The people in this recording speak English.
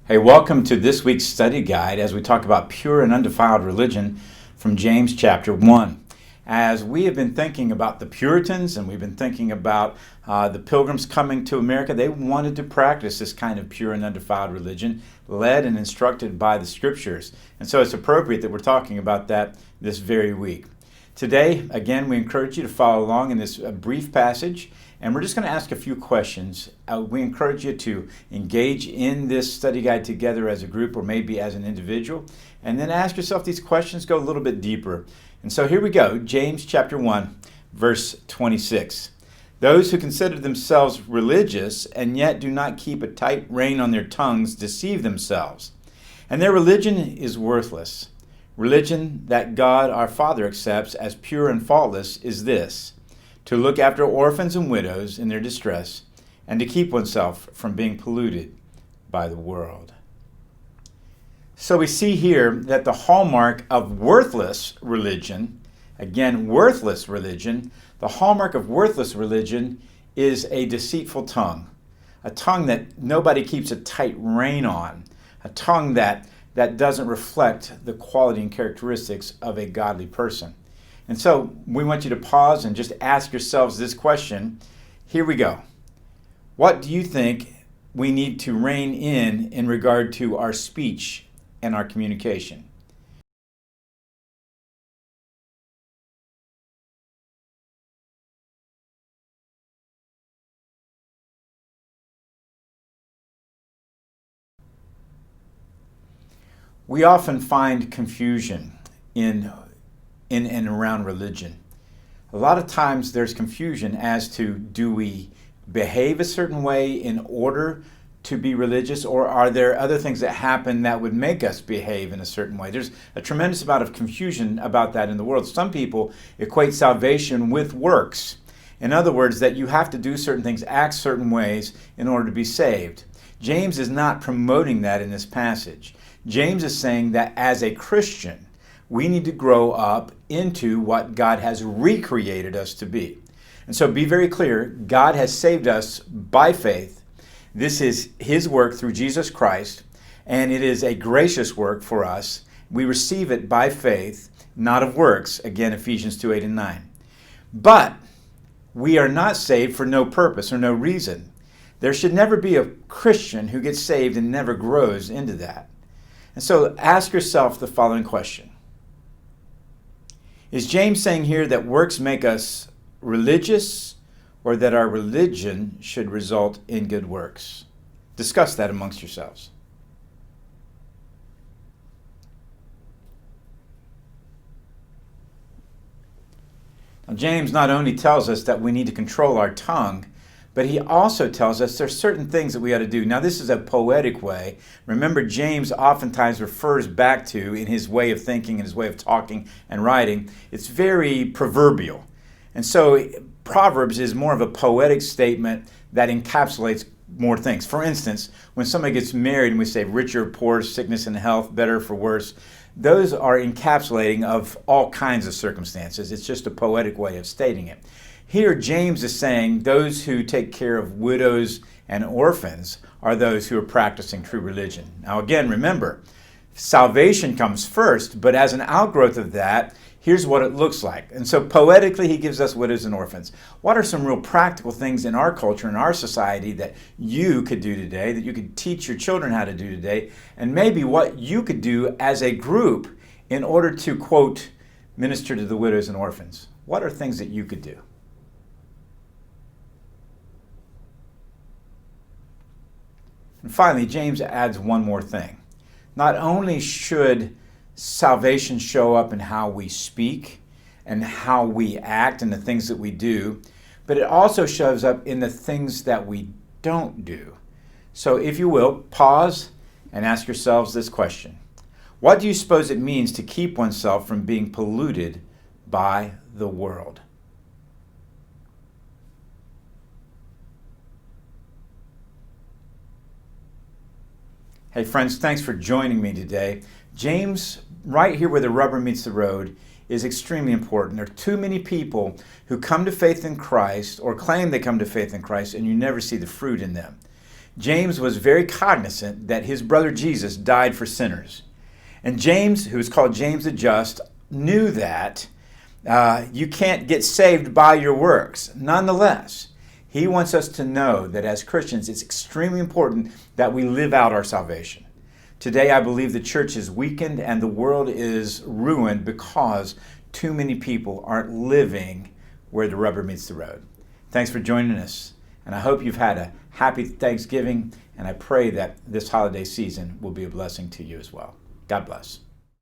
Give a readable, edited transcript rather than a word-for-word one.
Hey, welcome to this week's study guide as we talk about pure and undefiled religion from James chapter 1. As we have been thinking about the Puritans and we've been thinking about the Pilgrims coming to America, they wanted to practice this kind of pure and undefiled religion, led and instructed by the Scriptures. And so it's appropriate that we're talking about that this very week. Today, again, we encourage you to follow along in this brief passage, and we're just going to ask a few questions. We encourage you to engage in this study guide together as a group or maybe as an individual, and then ask yourself these questions, go a little bit deeper. And so here we go, James chapter 1, verse 26. Those who consider themselves religious and yet do not keep a tight rein on their tongues deceive themselves, and their religion is worthless. Religion that God our Father accepts as pure and faultless is this: to look after orphans and widows in their distress, and to keep oneself from being polluted by the world. So we see here that the hallmark of worthless religion, again, worthless religion, the hallmark of worthless religion is a deceitful tongue, a tongue that nobody keeps a tight rein on, a tongue that doesn't reflect the quality and characteristics of a godly person. And so we want you to pause and just ask yourselves this question. Here we go. What do you think we need to rein in regard to our speech and our communication? We often find confusion in and around religion. A lot of times there's confusion as to, do we behave a certain way in order to be religious, or are there other things that happen that would make us behave in a certain way? There's a tremendous amount of confusion about that in the world. Some people equate salvation with works. In other words, that you have to do certain things, act certain ways in order to be saved. James is not promoting that in this passage. James is saying that as a Christian, we need to grow up into what God has recreated us to be. And so be very clear, God has saved us by faith. This is His work through Jesus Christ, and it is a gracious work for us. We receive it by faith, not of works. Again, Ephesians 2:8 and 9. But we are not saved for no purpose or no reason. There should never be a Christian who gets saved and never grows into that. And so ask yourself the following question. Is James saying here that works make us religious, or that our religion should result in good works? Discuss that amongst yourselves. Now, James not only tells us that we need to control our tongue, but he also tells us there's certain things that we ought to do. Now, this is a poetic way. Remember, James oftentimes refers back to, in his way of thinking and his way of talking and writing, it's very proverbial. And so Proverbs is more of a poetic statement that encapsulates more things. For instance, when somebody gets married and we say rich or poor, sickness and health, better for worse, those are encapsulating of all kinds of circumstances. It's just a poetic way of stating it. Here, James is saying those who take care of widows and orphans are those who are practicing true religion. Now, again, remember, salvation comes first, but as an outgrowth of that, here's what it looks like. And so poetically, he gives us widows and orphans. What are some real practical things in our culture, in our society, that you could do today, that you could teach your children how to do today, and maybe what you could do as a group in order to, quote, minister to the widows and orphans? What are things that you could do? And finally, James adds one more thing. Not only should salvation show up in how we speak and how we act and the things that we do, but it also shows up in the things that we don't do. So if you will, pause and ask yourselves this question. What do you suppose it means to keep oneself from being polluted by the world? Hey friends, thanks for joining me today. James, right here where the rubber meets the road, is extremely important. There are too many people who come to faith in Christ or claim they come to faith in Christ, and you never see the fruit in them. James was very cognizant that his brother Jesus died for sinners. And James, who is called James the Just, knew that you can't get saved by your works. Nonetheless, he wants us to know that as Christians, it's extremely important that we live out our salvation. Today, I believe the church is weakened and the world is ruined because too many people aren't living where the rubber meets the road. Thanks for joining us, and I hope you've had a happy Thanksgiving, and I pray that this holiday season will be a blessing to you as well. God bless.